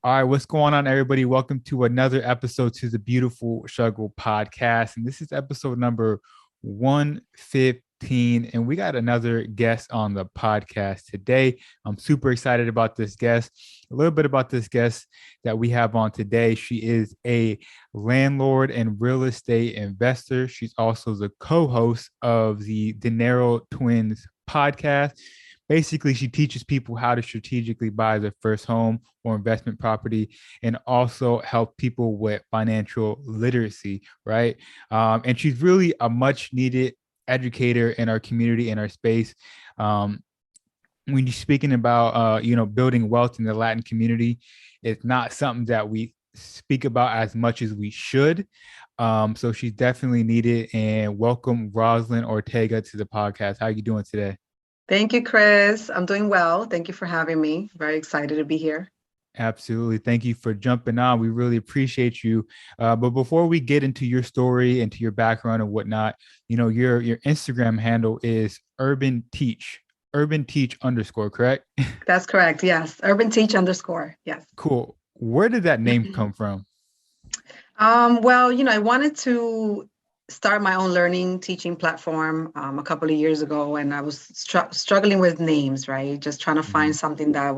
All right, what's going on, everybody? Welcome to another episode to the Beautiful Struggle podcast. And this is episode number 115. And we got another guest on the podcast today. I'm super excited about this guest. A little bit about this guest that we have on today. She is a landlord and real estate investor. She's also the co host of the Dinero Twins podcast. Basically, she teaches people how to strategically buy their first home or investment property and also help people with financial literacy, right? And she's really a much needed educator in our community, in our space. When you're speaking about, building wealth in the Latin community, it's not something that we speak about as much as we should. So she's definitely needed. And welcome, Rosalyn Ortega, to the podcast. How are you doing today? Thank you, Chris. I'm doing well. Thank you for having me. Very excited to be here. Absolutely. Thank you for jumping on. We really appreciate you. But before we get into your story, into your background and whatnot, your Instagram handle is Urban Teach underscore, correct? That's correct. Yes. Urban Teach underscore. Yes. Cool. Where did that name come from? I wanted to start my own learning teaching platform a couple of years ago, and I was struggling with names, right? Just trying to find Mhm. something that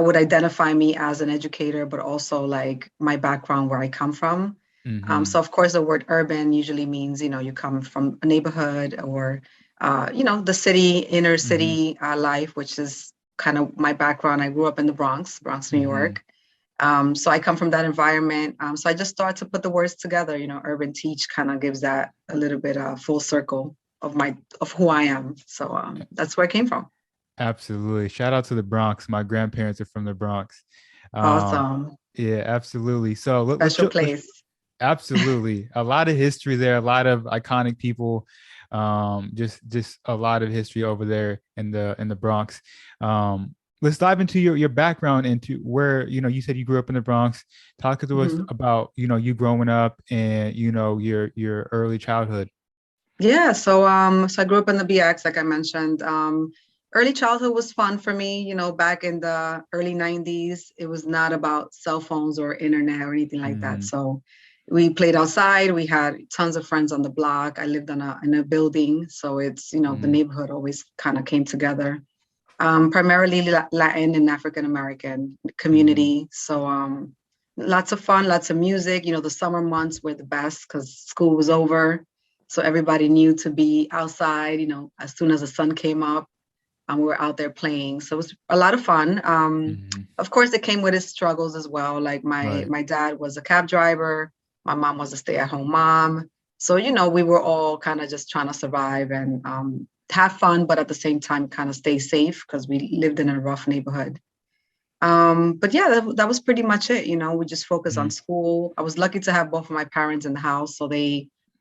would identify me as an educator, but also like my background where I come from. So Mhm. of course, the word urban usually means, you come from a neighborhood or, the city, inner Mhm. city life, which is kind of my background. I grew up in the Bronx, New Mhm. York. So I come from that environment. So I just started to put the words together. Urban teach kind of gives that a little bit full circle of who I am. So that's where it came from. Absolutely. Shout out to the Bronx. My grandparents are from the Bronx. Um, Awesome. yeah, absolutely. So Special let's place. absolutely a lot of history there, a lot of iconic people, just a lot of history over there in the Bronx. Let's dive into your background, into where you said you grew up in the Bronx. Talk to us Mhm. about you growing up and your early childhood. Yeah, so I grew up in the BX, like I mentioned. Early childhood was fun for me, back in the early 90s. It was not about cell phones or internet or anything like that. Mm-hmm. So we played outside. We had tons of friends on the block. I lived in a building, so it's, the Mm-hmm. neighborhood always kind of came together. Primarily Latin and African American Mm-hmm. community. So lots of fun, lots of music. The summer months were the best because school was over. So everybody knew to be outside, as soon as the sun came up, we were out there playing. So it was a lot of fun. Mm-hmm. Of course, it came with its struggles as well. Like my Right. my dad was a cab driver. My mom was a stay-at-home mom. So, we were all kind of just trying to survive and have fun, but at the same time, kind of stay safe because we lived in a rough neighborhood. But yeah, that was pretty much it. We just focused on Mm-hmm. school. I was lucky to have both of my parents in the house. So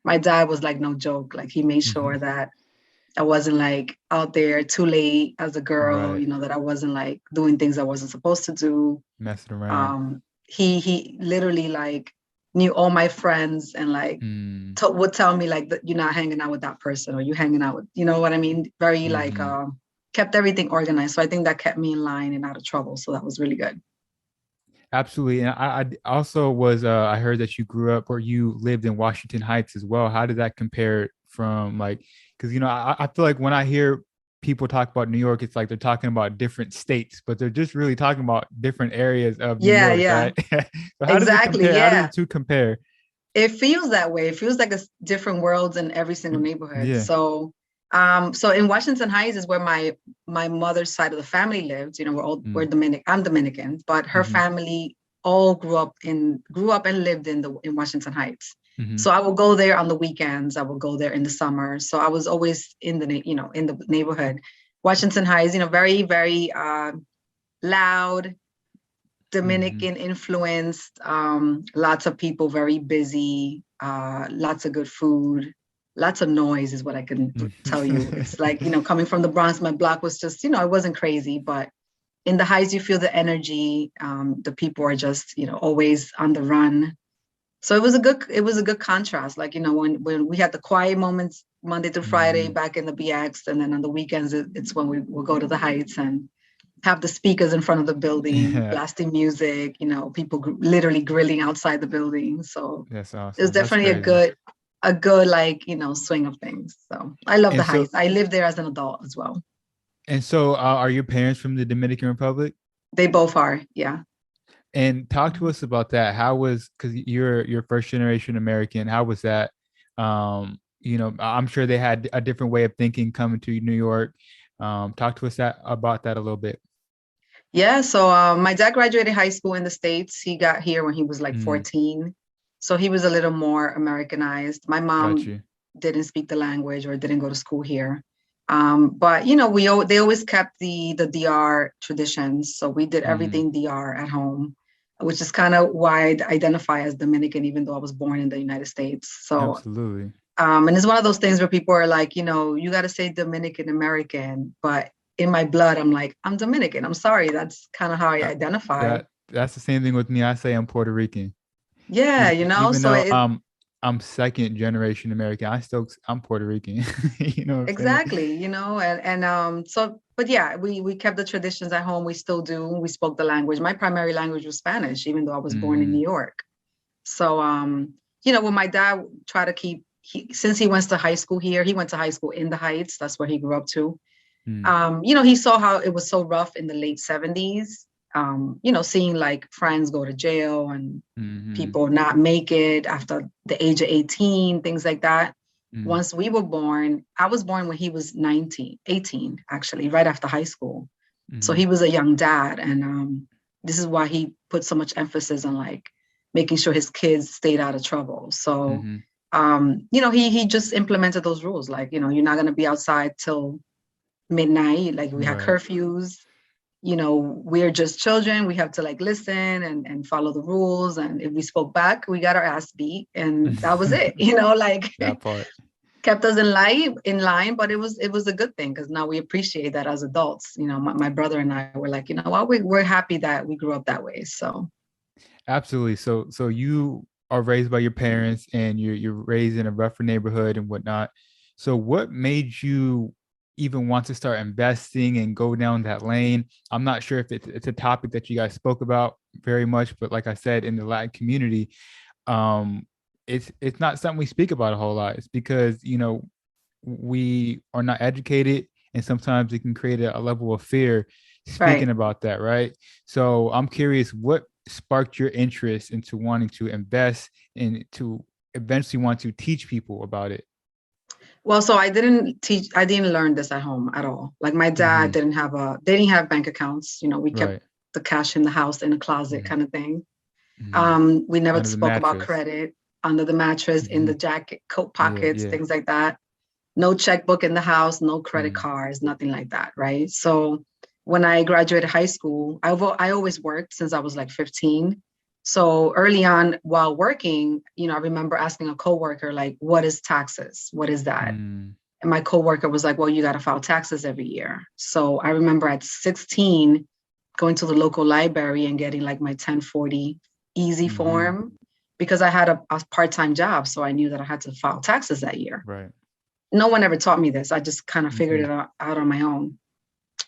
my dad was like no joke. Like he made Mm-hmm. sure that I wasn't like out there too late as a girl, Right. that I wasn't like doing things I wasn't supposed to do. Messing around. He literally like knew all my friends and like Mm-hmm. would tell me like that you're not hanging out with that person or you hanging out with, you know what I mean? Very like Mm-hmm. kept everything organized. So I think that kept me in line and out of trouble. So that was really good. Absolutely. And I also was I heard that you grew up or you lived in Washington Heights as well. How did that compare from like, because I feel like when I hear people talk about New York, it's like they're talking about different states, but they're just really talking about different areas of New Yeah, York, yeah, right? So how does it exactly. compare? How do the Yeah. two compare? It feels that way. It feels like it's different worlds in every single neighborhood. Yeah. So in Washington Heights is where my mother's side of the family lived. We're Dominican. I'm Dominican, but her Mm-hmm. family all grew up and lived in Washington Heights. Mm-hmm. So I will go there on the weekends. I will go there in the summer. So I was always in the neighborhood. Washington Heights, very, very loud, Mm-hmm. Dominican influenced, lots of people, very busy, lots of good food, lots of noise is what I can tell you. It's like, coming from the Bronx, my block was just, it wasn't crazy, but in the Heights, you feel the energy. The people are just, always on the run. So it was a good contrast. Like, when we had the quiet moments Monday through Friday Mm-hmm. back in the BX, and then on the weekends, it's when we will go to the Heights and have the speakers in front of the building, Yeah, blasting music, people literally grilling outside the building. So that's it was awesome. That's definitely crazy. a good like, swing of things. So I love the And so, Heights. I lived there as an adult as well. are your parents from the Dominican Republic? They both are. Yeah. And talk to us about that. How was, because you're first generation American. How was that? I'm sure they had a different way of thinking coming to New York. Talk to us about that a little bit. Yeah. So my dad graduated high school in the States. He got here when he was like Mm, 14. So he was a little more Americanized. My got mom you. didn't speak the language or didn't go to school here. But they always kept the DR traditions. So we did Mm, everything DR at home, which is kind of why I identify as Dominican, even though I was born in the United States. So absolutely. and it's one of those things where people are like, you got to say Dominican American, but in my blood, I'm like, I'm Dominican. I'm sorry. That's kind of how I Uh, identify. that's the same thing with me. I say I'm Puerto Rican. Yeah, Even so though I'm second generation American, I'm Puerto Rican. You know what I'm saying? exactly, so, but yeah, we kept the traditions at home. We still do. We spoke the language. My primary language was Spanish, even though I was born in New Hmm. York. So, when my dad tried to since he went to high school here, he went to high school in the Heights. That's where he grew up too. Mm, He saw how it was so rough in the late 70s, seeing like friends go to jail and hmm. people not make it after the age of 18, things like that. Mm, Once we were born, I was born when he was 19, 18, actually, right after high school. So hmm. he was a young dad. And this is why he put so much emphasis on like making sure his kids stayed out of trouble. So, Hmm. he just implemented those rules. Like, you're not going to be outside till midnight. Like we had Right. curfews. We're just children. We have to like listen and follow the rules. And if we spoke back, we got our ass beat, and that was it. Like That part. kept us in line. But it was a good thing because now we appreciate that as adults. My brother and I were like, what, we're happy that we grew up that way. So Absolutely. So you are raised by your parents and you're raised in a rougher neighborhood and whatnot. So what made you even want to start investing and go down that lane? I'm not sure if it's a topic that you guys spoke about very much, but like I said, in the Latin community, um, it's not something we speak about a whole lot. It's because, we are not educated and sometimes it can create a level of fear speaking right. about that, right? So I'm curious, what sparked your interest into wanting to invest and to eventually want to teach people about it? Well, so I didn't learn this at home at all. Like my dad Hmm. they didn't have bank accounts. We kept Right. the cash in the house in a closet Hmm. kind of thing. Hmm. We never Under the spoke about mattress. credit under the mattress, in Hmm. the jacket, coat Yeah, pockets, yeah. things like that. No checkbook in the house, no credit Mm. cards, nothing like that, right? So when I graduated high school, I always worked since I was like 15. So early on while working, I remember asking a coworker, like, what is taxes? What is that? Mm. And my coworker was like, well, you got to file taxes every year. So I remember at 16 going to the local library and getting like my 1040 easy Hmm. form because I had a part-time job. So I knew that I had to file taxes that year. Right. No one ever taught me this. I just kind of figured Hmm. it out on my own.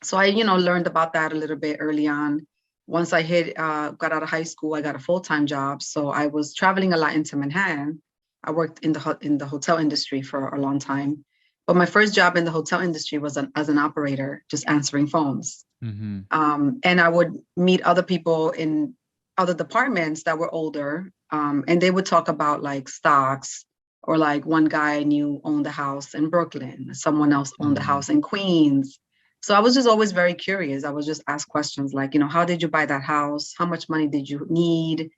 So I, learned about that a little bit early on. Once I got out of high school, I got a full-time job. So I was traveling a lot into Manhattan. I worked in the hotel industry for a long time. But my first job in the hotel industry was as an operator, just answering phones. Hmm. And I would meet other people in other departments that were older, and they would talk about like stocks, or like one guy I knew owned a house in Brooklyn, someone else owned a Hmm. house in Queens. So I was just always very curious. I would just ask questions like, how did you buy that house? How much money did you need?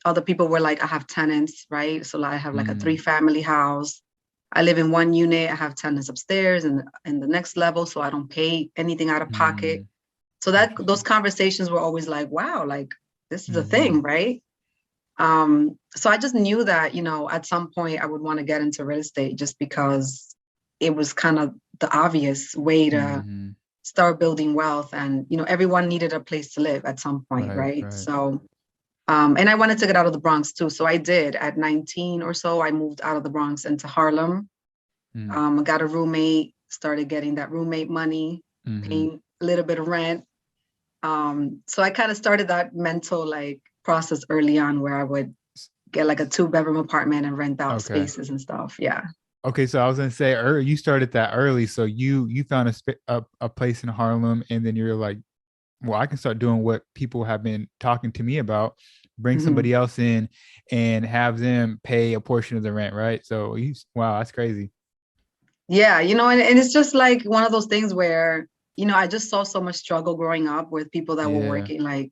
Other people were like, I have tenants, right? So I have like a Mm. 3-family house. I live in one unit. I have tenants upstairs and in the next level, so I don't pay anything out of pocket. Mm. So that those Interesting. conversations were always like, wow, like this is a Hmm. thing, right? So I just knew that, at some point I would want to get into real estate just because it was kind of the obvious way to Hmm. start building wealth. And, everyone needed a place to live at some point, Right, right? right. So, and I wanted to get out of the Bronx too. So I did at 19 or so, I moved out of the Bronx into Harlem. Mm. I got a roommate, started getting that roommate money, Hmm. paying a little bit of rent. So I kind of started that mental like process early on where I would get like a 2-bedroom apartment and rent out Okay. spaces and stuff. Yeah. Okay, so I was gonna say, you started that early, so you found a place in Harlem, and then you're like, well, I can start doing what people have been talking to me about, bring Mhm. somebody else in, and have them pay a portion of the rent, right? So wow, that's crazy. Yeah, and it's just like one of those things where, I just saw so much struggle growing up with people that were Yeah. working like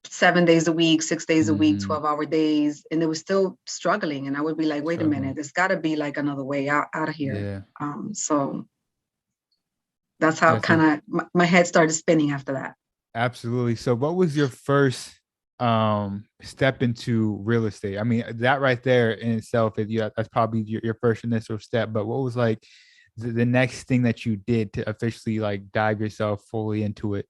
7 days a week, 6 days a week, Hmm. 12-hour days, and they were still struggling. And I would be like, wait a minute, Struggling. there's got to be like another way out of here. Yeah. So that's how That's kind a, of my head started spinning after that. absolutely. So what was your first step into real estate? I mean, that right there in itself is, yeah, that's probably your first initial step. But what was like the next thing that you did to officially like dive yourself fully into it?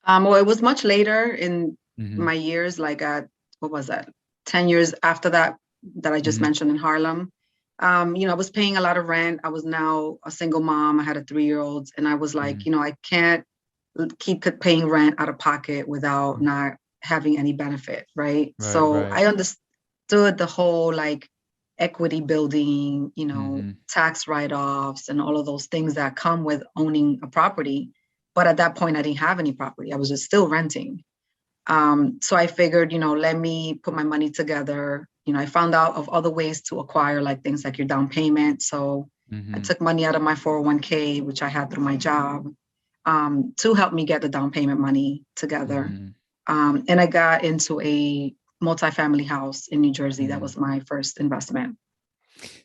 Well, it was much later in Hmm. my years, like at what was that, 10 years after that I just Hmm. mentioned in Harlem. I was paying a lot of rent. I was now a single mom. I had a 3-year-old, and I was like, Hmm. I can't keep paying rent out of pocket without not having any benefit, right? Right, So right. I understood the whole like equity building, Hmm. tax write-offs and all of those things that come with owning a property. But at that point, I didn't have any property. I was just still renting. So I figured, let me put my money together. I found out of other ways to acquire like things like your down payment. So I Hmm. took money out of my 401k, which I had through my job, to help me get the down payment money together. Hmm. And I got into a multifamily house in New Jersey. That Hmm. was my first investment.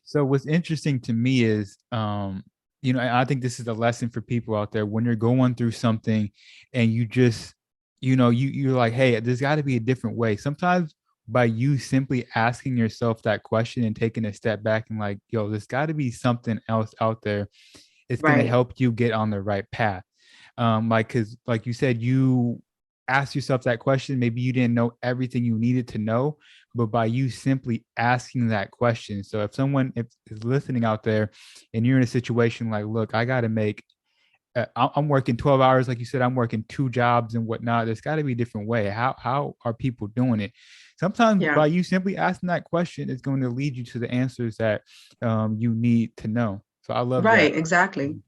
So what's interesting to me is, I think this is a lesson for people out there when you're going through something and you just, you're like, hey, there's got to be a different way. Sometimes by you simply asking yourself that question and taking a step back and like, yo, there's got to be something else out there. It's going to Right. help you get on the right path. Because like you said, you asked yourself that question. Maybe you didn't know everything you needed to know, but by you simply asking that question. So if someone is listening out there and you're in a situation like, look, I got to make, I'm working 12 hours, like you said, I'm working 2 jobs and whatnot. There's got to be a different way. How are people doing it? Sometimes Yeah. by you simply asking that question, it's going to lead you to the answers that you need to know. So I love Right. that. Exactly.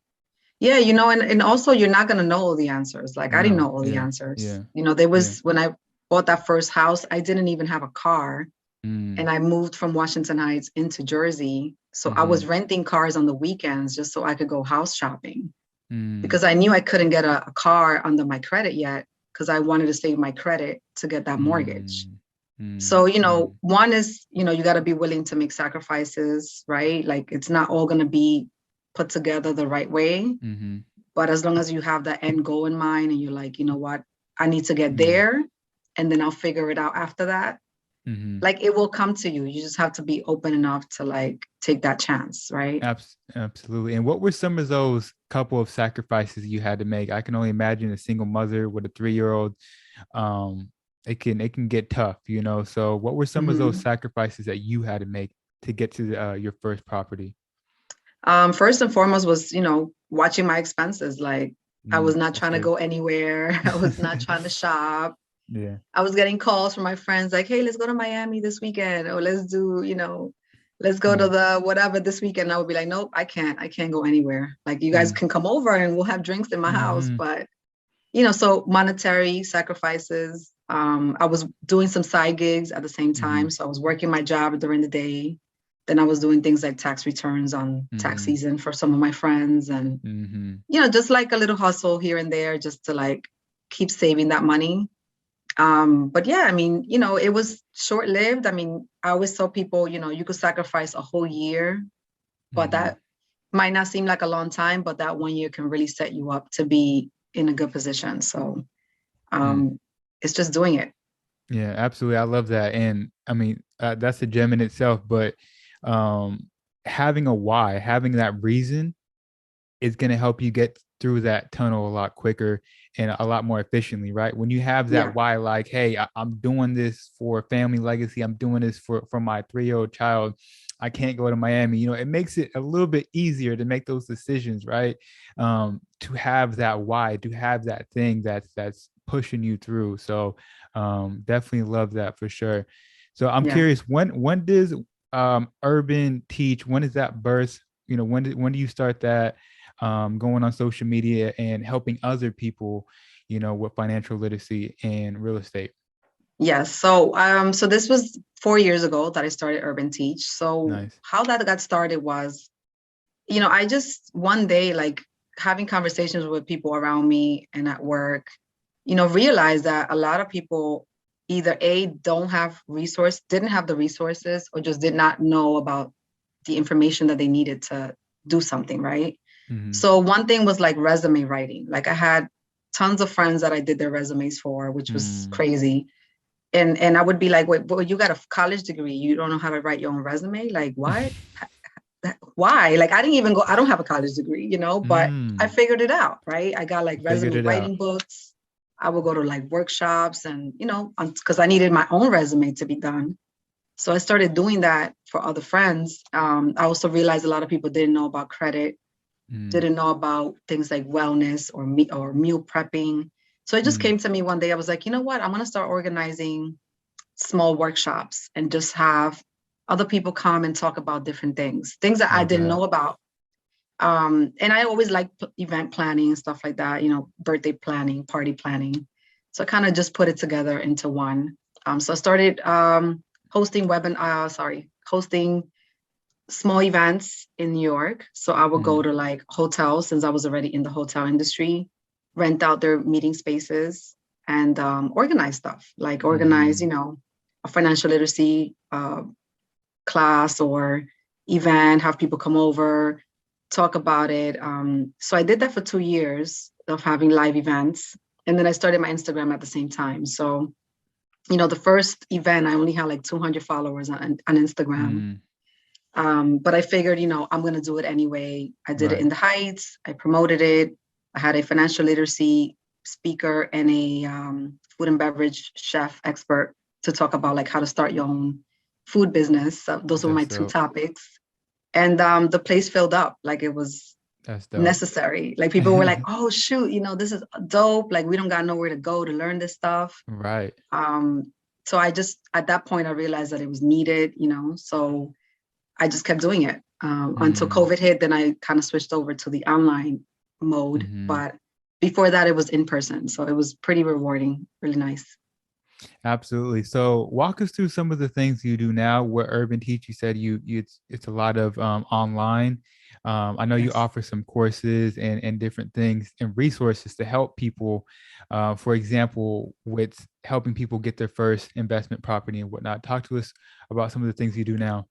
Yeah, and also you're not gonna know all the answers. Like I didn't No, know all the yeah, answers. yeah, There yeah. was when I bought that first house, I didn't even have a car. Mm, And I moved from Washington Heights into Jersey. So I was mm-hmm, renting cars on the weekends just so I could go house shopping mm, because I knew I couldn't get a car under my credit yet because I wanted to save my credit to get that mortgage. mm, mm, So, mm, one is, you got to be willing to make sacrifices, right? Like it's not all going to be put together the right way. mm-hmm, But as long as you have that end goal in mind and you're like, you know what, I need to get mm, there and then I'll figure it out after that, mm-hmm. like it will come to you. You just have to be open enough to like take that chance, right? Absolutely. And what were some of those couple of sacrifices you had to make? I can only imagine a single mother with a 3-year-old. Um, it can get tough, So what were some of those Mm-hmm. sacrifices that you had to make to get to your first property? First and foremost was, watching my expenses. Like I was not That's trying to big. go anywhere. I was not trying to shop. Yeah. I was getting calls from my friends like, hey, let's go to Miami this weekend, or let's go to Mm, the whatever this weekend. I would be like, nope, I can't go anywhere. Like you guys mm, can come over and we'll have drinks in my house. mm-hmm, But, so monetary sacrifices. I was doing some side gigs at the same mm-hmm, time. So I was working my job during the day. Then I was doing things like tax returns on tax mm-hmm, season for some of my friends and, mm-hmm. just like a little hustle here and there just to like keep saving that money. But yeah, I mean, it was short lived. I mean, I always tell people, you could sacrifice a whole year, but Mm-hmm. that might not seem like a long time, but that one year can really set you up to be in a good position. So Mm. um, it's just doing it. Yeah, absolutely. I love that. And I mean, that's a gem in itself, but um, having a why, having that reason is going to help you get through that tunnel a lot quicker and a lot more efficiently, right? When you have that why, like, hey, I'm doing this for family legacy, I'm doing this for my 3-year-old child, I can't go to Miami. You know, it makes it a little bit easier to make those decisions, right? To have that why, to have that thing that's pushing you through. So definitely love that for sure. So I'm curious, when does Urban Teach, when is that birth? You know, when do you start that going on social media and helping other people, you know, with financial literacy and real estate? Yes. So this was 4 years ago that I started Urban Teach. So Nice. how that got started was, I just one day, like having conversations with people around me and at work, realized that a lot of people either didn't have the resources, or just did not know about the information that they needed to do something, right? Mm-hmm. So one thing was like resume writing. Like I had tons of friends that I did their resumes for, which was crazy. And I would be like, wait, but you got a college degree, you don't know how to write your own resume? Like what? Why? Like I don't have a college degree, but I figured it out, right? I got like Figured resume it out. writing books. I would go to like workshops and, because I needed my own resume to be done. So I started doing that for other friends. I also realized a lot of people didn't know about credit, didn't know about things like wellness or meal prepping. So it just came to me one day. I was like, you know what? I'm going to start organizing small workshops and just have other people come and talk about different things that I Love didn't that. know about. And I always like event planning and stuff like that, birthday planning, party planning. So I kind of just put it together into one. So I started hosting small events in New York. So I would go to like hotels, since I was already in the hotel industry, rent out their meeting spaces and organize stuff, like organize, a financial literacy class or event, have people come over, talk about it. So I did that for 2 years of having live events. And then I started my Instagram at the same time. So, the first event, I only had like 200 followers on Instagram. But I figured, I'm going to do it anyway. I did it in the Heights. I promoted it. I had a financial literacy speaker and a food and beverage chef expert to talk about like how to start your own food business. So those were my two topics. And the place filled up like it was necessary. Like people were like, oh, shoot, this is dope. Like we don't got nowhere to go to learn this stuff. Right. So I just, at that point, I realized that it was needed, so I just kept doing it until COVID hit. Then I kind of switched over to the online mode. But before that, it was in person. So it was pretty rewarding, really nice. Absolutely. So walk us through some of the things you do now. Where Urban Teach, you said it's a lot of online. I know you offer some courses and different things and resources to help people. For example, with helping people get their first investment property and whatnot. Talk to us about some of the things you do now.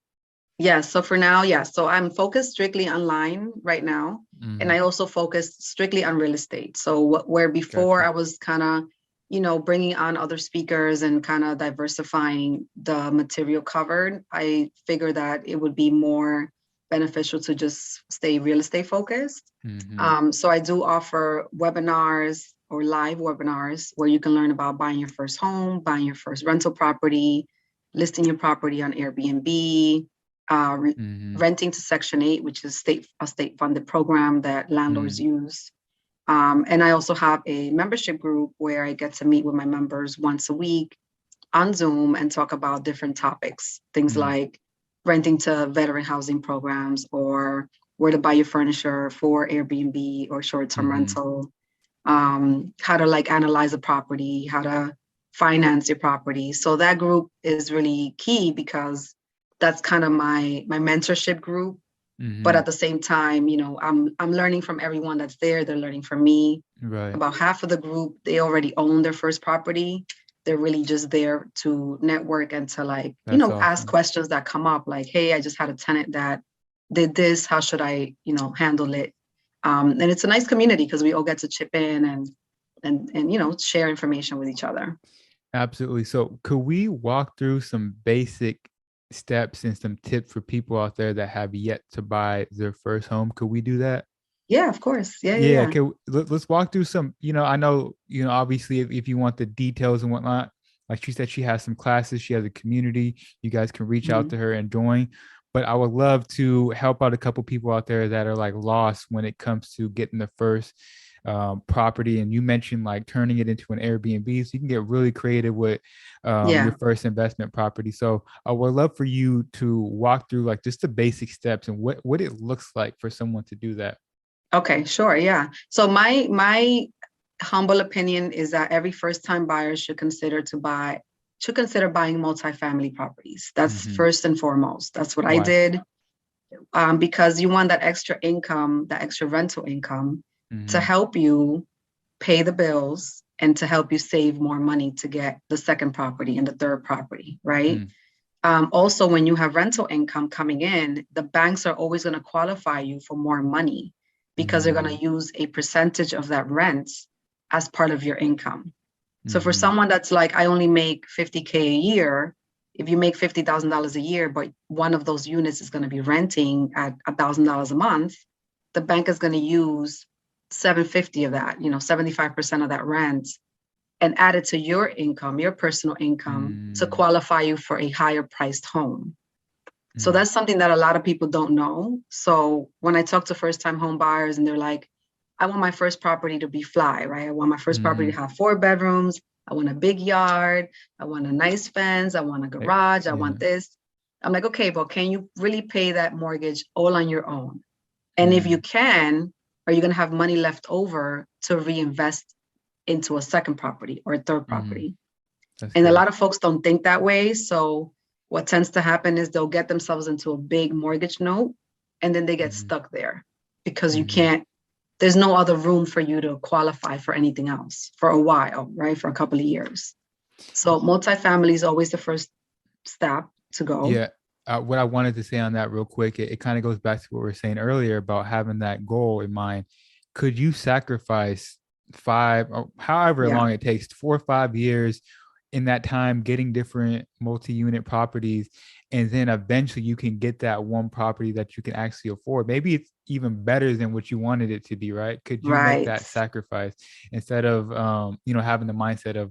Yeah. So for now, yeah. So I'm focused strictly online right now. And I also focused strictly on real estate. So where before I was kind of, bringing on other speakers and kind of diversifying the material covered, I figured that it would be more beneficial to just stay real estate focused. So I do offer webinars or live webinars where you can learn about buying your first home, buying your first rental property, listing your property on Airbnb, renting to Section 8, which is a state-funded program that landlords use. And I also have a membership group where I get to meet with my members once a week on Zoom and talk about different topics, things like renting to veteran housing programs, or where to buy your furniture for Airbnb or short-term rental, how to like analyze a property, how to finance your property. So that group is really key because that's kind of my mentorship group. But at the same time, I'm learning from everyone that's there. They're learning from me. Right. About half of the group, they already own their first property. They're really just there to network and to like, ask questions that come up like, hey, I just had a tenant that did this. How should I, handle it? And it's a nice community because we all get to chip in and share information with each other. Absolutely. So could we walk through some basic steps and some tips for people out there that have yet to buy their first home? Could we do that? Yeah, of course. Yeah, yeah, Yeah, yeah. okay. Let's walk through some. I know, obviously, if you want the details and whatnot, like she said, she has some classes, she has a community. You guys can reach out Mhm. to her and join. But I would love to help out a couple people out there that are like lost when it comes to getting the first property. And you mentioned like turning it into an Airbnb, so you can get really creative with your Yeah. first investment property. So I would love for you to walk through like just the basic steps and what it looks like for someone to do that. Okay, sure. Yeah. So my humble opinion is that every first time buyer should consider buying multifamily properties. That's Mm-hmm. first and foremost. That's what I Why? did. Because you want that extra income, that extra rental income to Mm-hmm. help you pay the bills and to help you save more money to get the second property and the third property, right? Also, when you have rental income coming in, the banks are always going to qualify you for more money because they're going Mm-hmm. to use a percentage of that rent as part of your income. So for Mm-hmm. someone that's like, I only make 50K a year, if you make $50,000 a year, but one of those units is going to be renting at $1,000 a month, the bank is going to use 750 of that, 75% of that rent and add it to your income, your personal income to Mm-hmm. qualify you for a higher priced home. So Mm-hmm. that's something that a lot of people don't know. So when I talk to first time home buyers and they're like, I want my first property to be fly, right? I want my first property Mm-hmm. to have 4 bedrooms. I want a big yard. I want a nice fence. I want a garage. I Yeah. want this. I'm like, okay, but can you really pay that mortgage all on your own? And if you Mm-hmm. can, are you going to have money left over to reinvest into a second property or a third Mm-hmm. property? That's And a good. lot of folks don't think that way. So what tends to happen is they'll get themselves into a big mortgage note and then they get Mm-hmm. stuck there because you Mm-hmm. can't, there's no other room for you to qualify for anything else for a while, right? For a couple of years. So multifamily is always the first step to go. Yeah. What I wanted to say on that real quick, it kind of goes back to what we were saying earlier about having that goal in mind. Could you sacrifice 5 or however Yeah, long it takes, 4 or 5 years in that time, getting different multi-unit properties, and then eventually you can get that one property that you can actually afford? Maybe it's even better than what you wanted it to be, right? Could you make right, that sacrifice instead of having the mindset of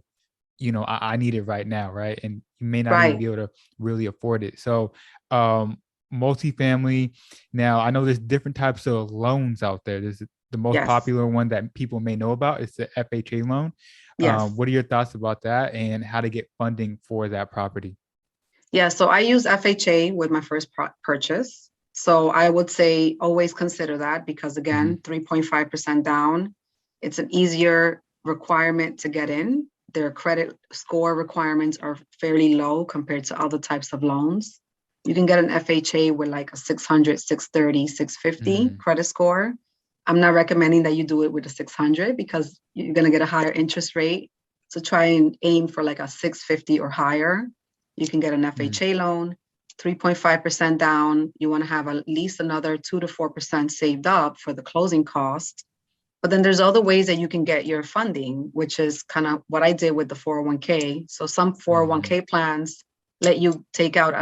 I need it right now, right? And you may not even right. be able to really afford it. So, um, multifamily. Now, I know there's different types of loans out there. There's the most Yes, popular one that people may know about is the FHA loan. yes. What are your thoughts about that and how to get funding for that property? Yeah, so I use FHA with my first purchase. So I would say always consider that because Mm-hmm. again, 3.5% down, it's an easier requirement to get in. Their credit score requirements are fairly low compared to other types of loans. You can get an FHA with like a 600, 630, 650 Mm-hmm. credit score. I'm not recommending that you do it with a 600 because you're going to get a higher interest rate. So try and aim for like a 650 or higher. You can get an Mm-hmm. FHA loan, 3.5% down. You want to have at least another 2 to 4% saved up for the closing cost. But then there's other ways that you can get your funding, which is kind of what I did with the 401k. So some Mm-hmm. 401k plans let you take out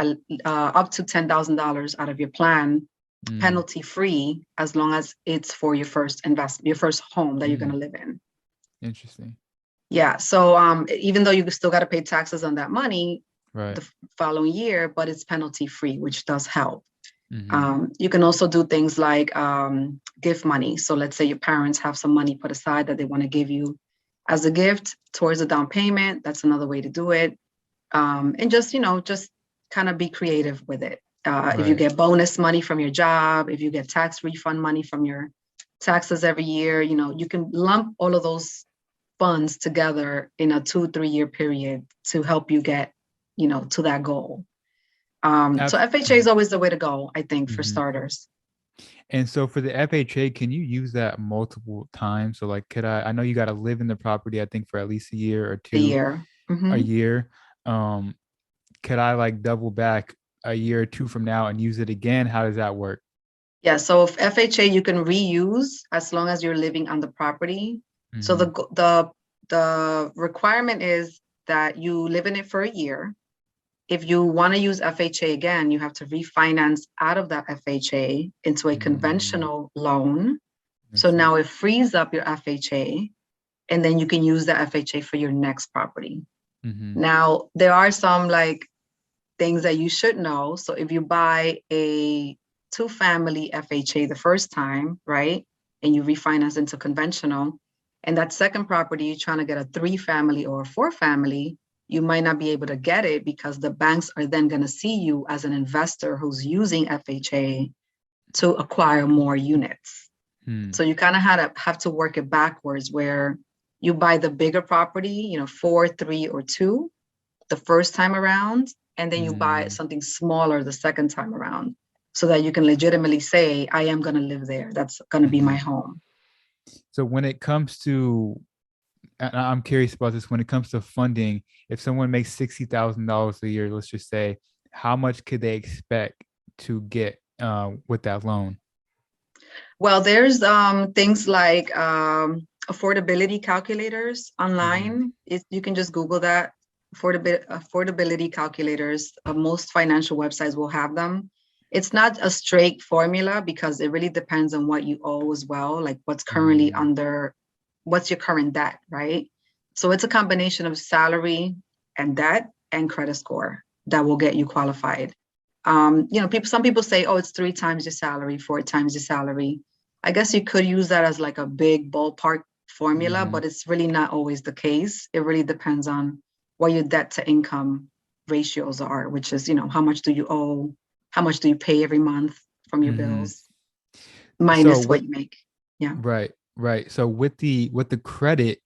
up to $10,000 out of your plan Mm-hmm. penalty free as long as it's for your first investment, your first home that you're going Mm-hmm. to live in. Interesting. Yeah. So even though you still got to pay taxes on that money Right. the following year, but it's penalty free, which does help. Mm-hmm. You can also do things like gift money. So let's say your parents have some money put aside that they want to give you as a gift towards a down payment. That's another way to do it. And just kind of be creative with it. If you Right. get bonus money from your job, if you get tax refund money from your taxes every year, you can lump all of those funds together in a 2, 3 year period to help you get, to that goal. So FHA is always the way to go, I think, for Mm-hmm. starters. And so for the FHA, can you use that multiple times? So like, I know you got to live in the property, I think for at least a year or A two, year. a Hmm. year. Um, could I like double back a year or two from now and use it again? How does that work? Yeah. So if FHA you can reuse as long as you're living on the property. So Mm-hmm. the requirement is that you live in it for a year. If you want to use FHA again, you have to refinance out of that FHA into a Mm-hmm. conventional loan. Makes So sense. now it frees up your FHA, and then you can use the FHA for your next property. Mm-hmm. Now, there are some like things that you should know. So if you buy a two-family FHA the first time, right, and you refinance into conventional, and that second property you're trying to get a three-family or a four-family, you might not be able to get it because the banks are then going to see you as an investor who's using FHA to acquire more units. Hmm. So you kind of have to work it backwards where you buy the bigger property, 4, 3, or 2 the first time around, and then you buy Mm. something smaller the second time around so that you can legitimately say, I am going to live there. That's going to be my Mhm. home. So when it comes to, and I'm curious about this, when it comes to funding, if someone makes $60,000 a year, let's just say, how much could they expect to get with that loan? Well, there's things like affordability calculators Mm-hmm. online. You can just Google that, affordability calculators. Most financial websites will have them. It's not a straight formula because it really depends on what you owe as well, like what's your current debt, right? So it's a combination of salary and debt and credit score that will get you qualified. Some people say, oh, it's 3 times your salary, 4 times your salary. I guess you could use that as like a big ballpark formula, Mm-hmm. but it's really not always the case. It really depends on what your debt to income ratios are, which is, how much do you owe? How much do you pay every month from your Mm-hmm. bills, So minus what with you make? Yeah. right, right. So with the credit,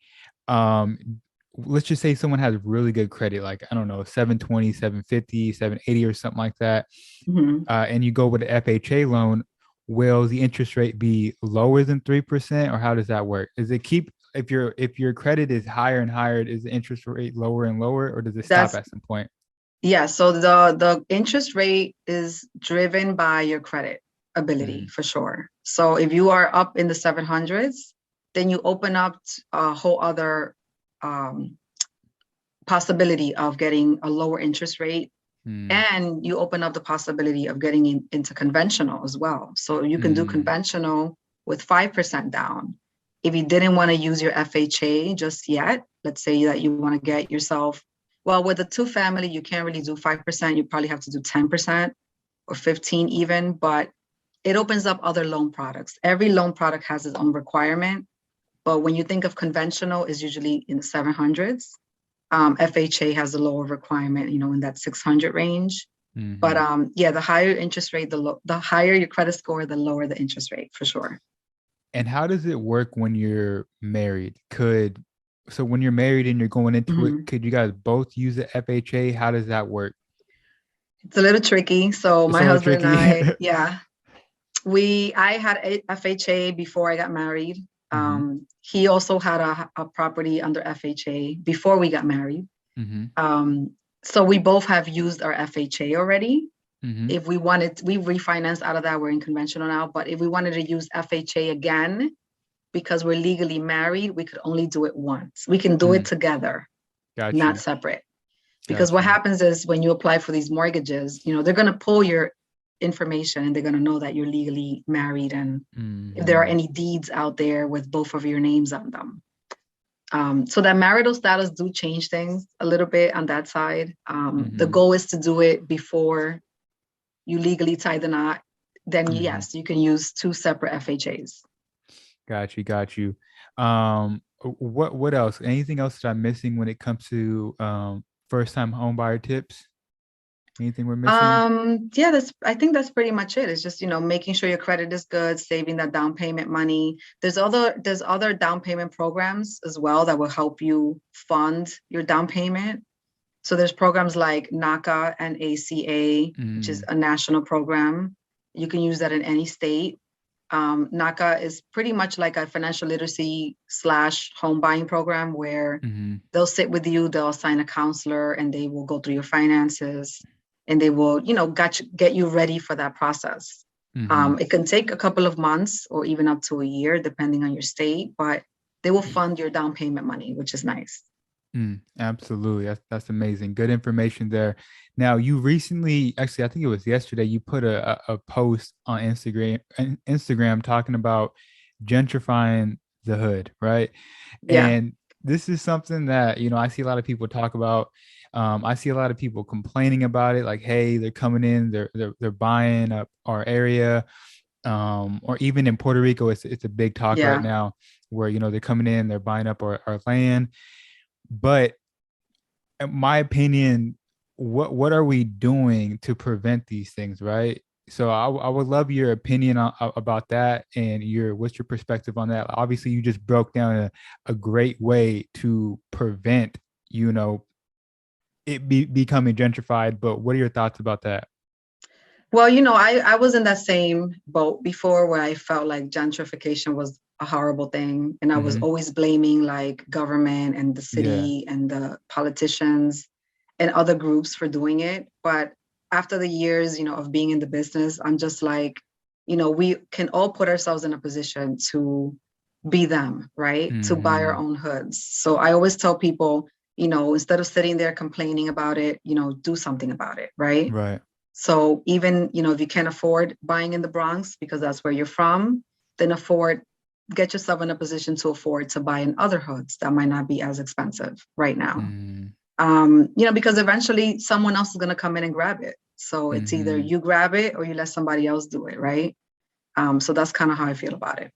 um, let's just say someone has really good credit, like I don't know, 720, 750, 780, or something like that. Mhm. And you go with an FHA loan, will the interest rate be lower than 3%, or how does that work? Does it keep if your credit is higher and higher, is the interest rate lower and lower, or does it stop That's at some point? Yeah, so the interest rate is driven by your credit ability Mm, for sure. So if you are up in the 700s, then you open up a whole other um, possibility of getting a lower interest rate, mm, and you open up the possibility of getting into conventional as well. So you can do mm, conventional with 5% down. If you didn't want to use your FHA just yet, let's say that you want to get yourself, well, with a two family, you can't really do 5%. You probably have to do 10% or 15 even, but it opens up other loan products. Every loan product has its own requirement. But when you think of conventional, is usually in the 700s. FHA has a lower requirement, in that 600 range. But mhm. yeah, the higher interest rate, the higher your credit score, the lower the interest rate for sure. And how does it work when you're married? So when you're married and you're going into it, Mhm. could you guys both use the FHA? How does that work? It's a little tricky. So It's my a little husband and tricky. I, yeah, I had a FHA before I got married. Hmm. He also had a property under FHA before we got married. Hmm. Um, so we both have used our FHA already. Hmm. If we wanted, we refinanced out of that. We're in conventional now. But if we wanted to use FHA again, because we're legally married, we could only do it once. We can do it Mm, together, got not you. separate. Because Got what you. happens is when you apply for these mortgages, they're going to pull your information and they're going to know that you're legally married and if there are Hmm. any deeds out there with both of your names on them. So that marital status do change things a little bit on that side. The Hmm. goal is to do it before you legally tie the knot. Then Hmm. yes, you can use two separate FHAs. Got you. Got you. What else? Anything else that I'm missing when it comes to first time home buyer tips? Anything we're missing? Yeah, I think that's pretty much it. It's just, making sure your credit is good, saving that down payment money. There's other down payment programs as well that will help you fund your down payment. So there's programs like NACA and ACA, which is Mm, a national program. You can use that in any state. NACA is pretty much like a financial literacy slash home buying program where mm-hmm, they'll sit with you, they'll assign a counselor, and they will go through your finances, and they will, get you ready for that process. mm-hmm. It can take a couple of months or even up to a year, depending on your state, but they will fund your down payment money, which is nice. Absolutely. That's amazing. Good information there. Now, you recently, actually, I think it was yesterday, you put a post on Instagram talking about gentrifying the hood, right? Yeah. And this is something that, I see a lot of people talk about. I see a lot of people complaining about it, like, hey, they're coming in, they're buying up our area. Or even in Puerto Rico, it's a big talk right Yeah. now where, they're coming in, they're buying up our land. But in my opinion, what are we doing to prevent these things, right? So I would love your opinion about that, and what's your perspective on that? Obviously, you just broke down a great way to prevent, it becoming gentrified. But what are your thoughts about that? Well, I was in that same boat before where I felt like gentrification was a horrible thing. And I was Mm-hmm. always blaming like government and the Yeah. city and the politicians and other groups for doing it. But after the years, of being in the business, I'm just like, we can all put ourselves in a position to be them, right? To buy our Mm-hmm. own hoods. So I always tell people, instead of sitting there complaining about it, do something about it, right? Right. So even, if you can't afford buying in the Bronx because that's where you're from, then get yourself in a position to afford to buy in other hoods that might not be as expensive right now. Mm-hmm. Because eventually someone else is going to come in and grab it. So it's either Mm-hmm. you grab it or you let somebody else do it, right? So that's kind of how I feel about it.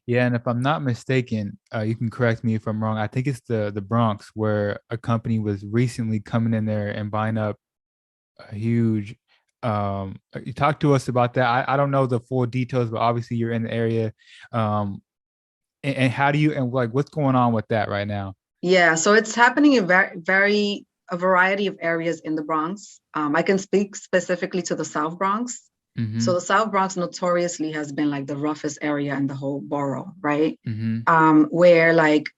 Yeah, and if I'm not mistaken, you can correct me if I'm wrong. I think it's the Bronx where a company was recently coming in there and buying up a huge. You talked to us about that. I don't know the full details, but obviously you're in the area. And how do you, and like what's going on with that right now? Yeah, so it's happening in a variety of areas in the Bronx. I can speak specifically to the South Bronx. So Mm-hmm. the South Bronx notoriously has been like the roughest area in the whole borough, right? Mm-hmm. Where like,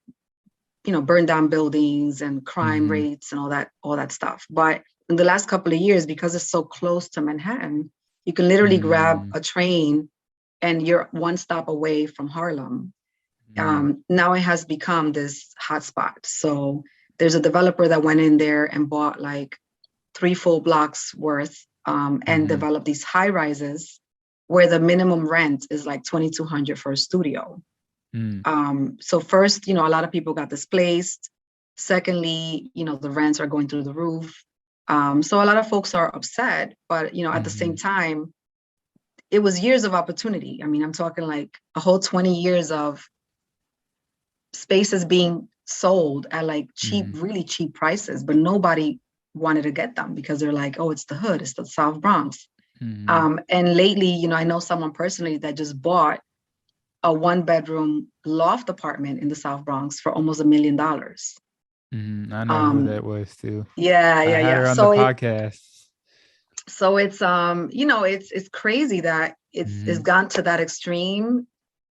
burn down buildings and crime Mm-hmm. rates and all that stuff. But in the last couple of years, because it's so close to Manhattan, you can literally grab Mm-hmm. a train and you're one stop away from Harlem. Mm-hmm. Now it has become this hotspot. So there's a developer that went in there and bought like 3 full blocks worth, and Mm-hmm. developed these high rises where the minimum rent is like 2,200 for a studio. So first, a lot of people got displaced. Secondly, the rents are going through the roof. So a lot of folks are upset, but at the Mm-hmm. same time, it was years of opportunity. I mean, I'm talking like a whole 20 years of spaces being sold at like cheap, Mm-hmm. really cheap prices, but nobody wanted to get them because they're like, oh, it's the hood, it's the South Bronx. Mm-hmm. And lately, I know someone personally that just bought a 1 bedroom loft apartment in the South Bronx for almost $1 million. Mm-hmm. I know who Um, that was too. yeah, I yeah, had yeah. her on the So podcast. it's it's crazy that it's Mm-hmm. gone to that extreme,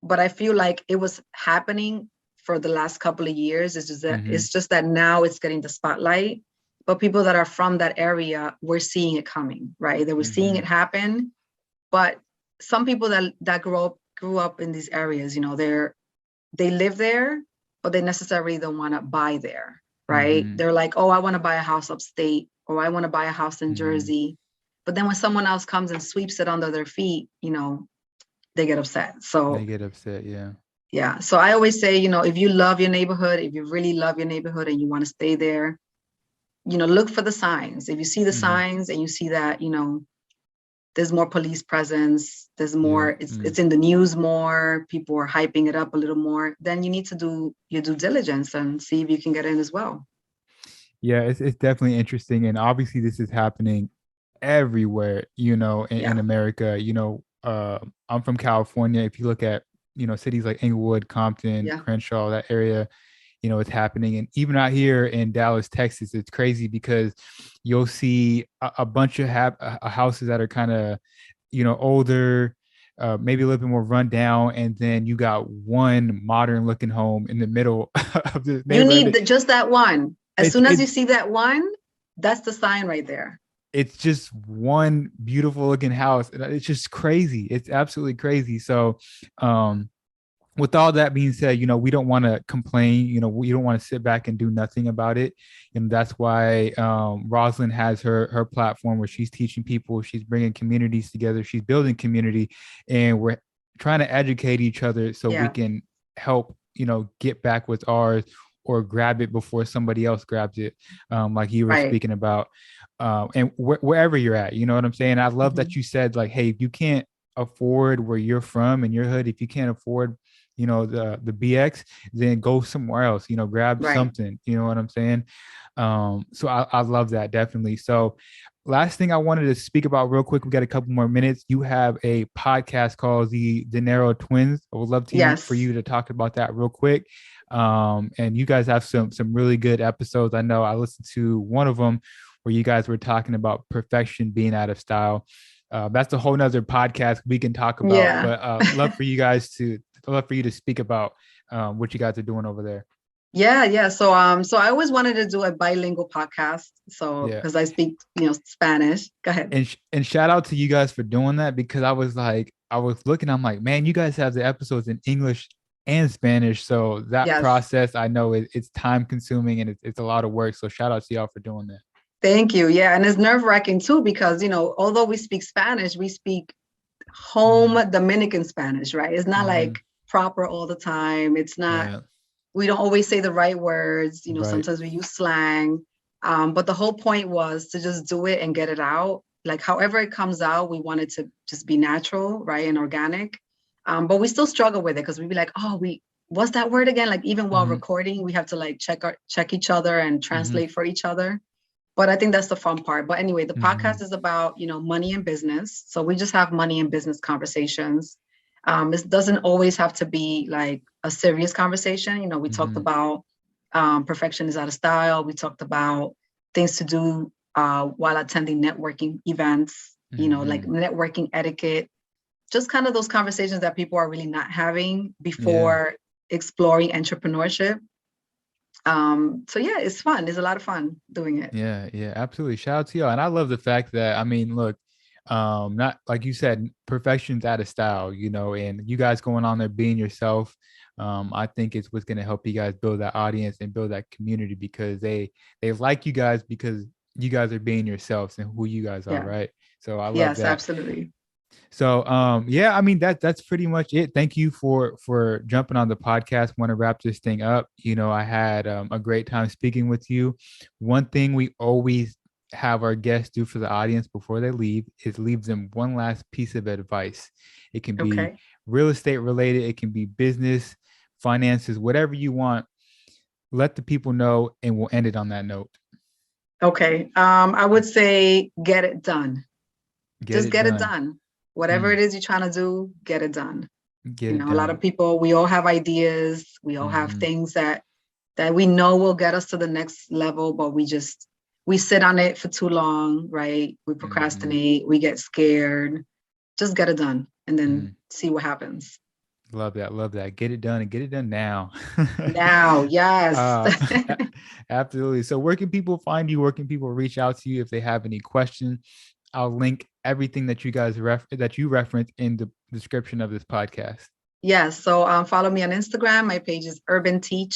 but I feel like it was happening for the last couple of years. Mm-hmm. It's just that now it's getting the spotlight. But people that are from that area were seeing it coming, right? They were seeing Mm-hmm. it happen. But some people that grew up in these areas, they live there, but they necessarily don't want to buy there, right? Mm-hmm. They're like, oh, I want to buy a house upstate, or I want to buy a house in Mm-hmm. Jersey. But then when someone else comes and sweeps it under their feet, they get upset. They So get upset, yeah. yeah. So I always say, if you love your neighborhood, if you really love your neighborhood and you want to stay there, look for the signs. If you see the Mm-hmm. signs and you see that, there's more police presence, there's Yeah. more, it's in the news more, people are hyping it up a little more, then you need to do your due diligence and see if you can get in as well. Yeah, it's definitely interesting. And obviously this is happening everywhere, in Yeah. America. I'm from California. If you look at, cities like Inglewood, Compton, Yeah. Crenshaw, that area, it's happening. And even out here in Dallas, Texas, it's crazy because you'll see a bunch of houses that are kind of, older, maybe a little bit more run down, and then you got one modern looking home in the middle of the You neighborhood. need just that one. As It's soon as you it's see that one, that's the sign right there. it's just one beautiful looking house. It's just crazy. It's absolutely crazy. So, um, with all that being said, we don't want to complain. We don't want to sit back and do nothing about it. And that's why Rosalyn has her platform where she's teaching people, she's bringing communities together, she's building community, and we're trying to educate each other so we can help, get back with ours or grab it before somebody else grabs it. Like you were speaking about, and wherever you're at, you know what I'm saying? I love that you said like, hey, if you can't afford where you're from in your hood, if you can't afford, the BX, then go somewhere else, grab something, you know what I'm saying? So I love that, definitely. So last thing I wanted to speak about real quick, we got a couple more minutes. You have a podcast called the Dinero Twins. I would love for you to talk about that real quick. And you guys have some really good episodes. I know I listened to one of them where you guys were talking about perfection being out of style. That's a whole nother podcast we can talk about, but love for you to speak about what you guys are doing over there. Yeah. So I always wanted to do a bilingual podcast. So because I speak, Spanish. Go ahead. And shout out to you guys for doing that, because I was looking, I'm like, man, you guys have the episodes in English and Spanish. So that process, I know it's time consuming and it's a lot of work. So shout out to y'all for doing that. Thank you. Yeah. And it's nerve-wracking too, because, although we speak Spanish, we speak home Dominican Spanish, right? It's not like proper all the time. It's not, we don't always say the right words. Sometimes we use slang. But the whole point was to just do it and get it out. Like however it comes out, we want it to just be natural, right? And organic. But we still struggle with it because we'd be like, oh, what's that word again? Like even while recording, we have to like check each other and translate for each other. But I think that's the fun part. But anyway, the podcast is about, money and business. So we just have money and business conversations. It doesn't always have to be like a serious conversation. We talked about perfection is out of style. We talked about things to do while attending networking events, like networking etiquette, just kind of those conversations that people are really not having before exploring entrepreneurship. So yeah, it's fun. It's a lot of fun doing it. Yeah, absolutely. Shout out to y'all. And I love the fact that, I mean, look, not like you said, perfection's out of style, and you guys going on there being yourself. I think it's what's going to help you guys build that audience and build that community, because they like you guys because you guys are being yourselves and who you guys are. Right. So I love that. Yes, absolutely. So, I mean, that's pretty much it. Thank you for jumping on the podcast. Want to wrap this thing up. I had a great time speaking with you. One thing we always have our guests do for the audience before they leave is leave them one last piece of advice. It can be real estate related. It can be business, finances, whatever you want. Let the people know, and we'll end it on that note. Okay. I would say get it done. Just get it done. Whatever it is you're trying to do, get it done. A lot of people, we all have ideas. We all have things that we know will get us to the next level, but we sit on it for too long, right? We procrastinate, we get scared. Just get it done and then see what happens. Love that. Get it done and get it done now. Now, yes. Absolutely. So where can people find you? Where can people reach out to you if they have any questions? I'll link everything that you guys that you reference in the description of this podcast. Yes. So follow me on Instagram. My page is urbanteach_.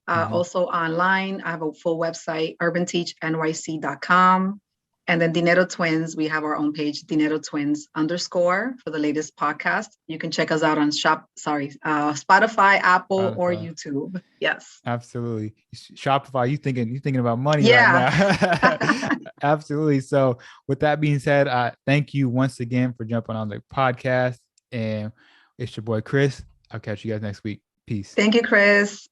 Also online, I have a full website, urbanteachnyc.com. And then Dinero Twins, we have our own page, Dinero Twins _, for the latest podcast. You can check us out on Spotify, Apple, or YouTube. Yes. Absolutely. Shopify, you thinking about money right now. Absolutely. So with that being said, thank you once again for jumping on the podcast. And it's your boy, Chris. I'll catch you guys next week. Peace. Thank you, Chris.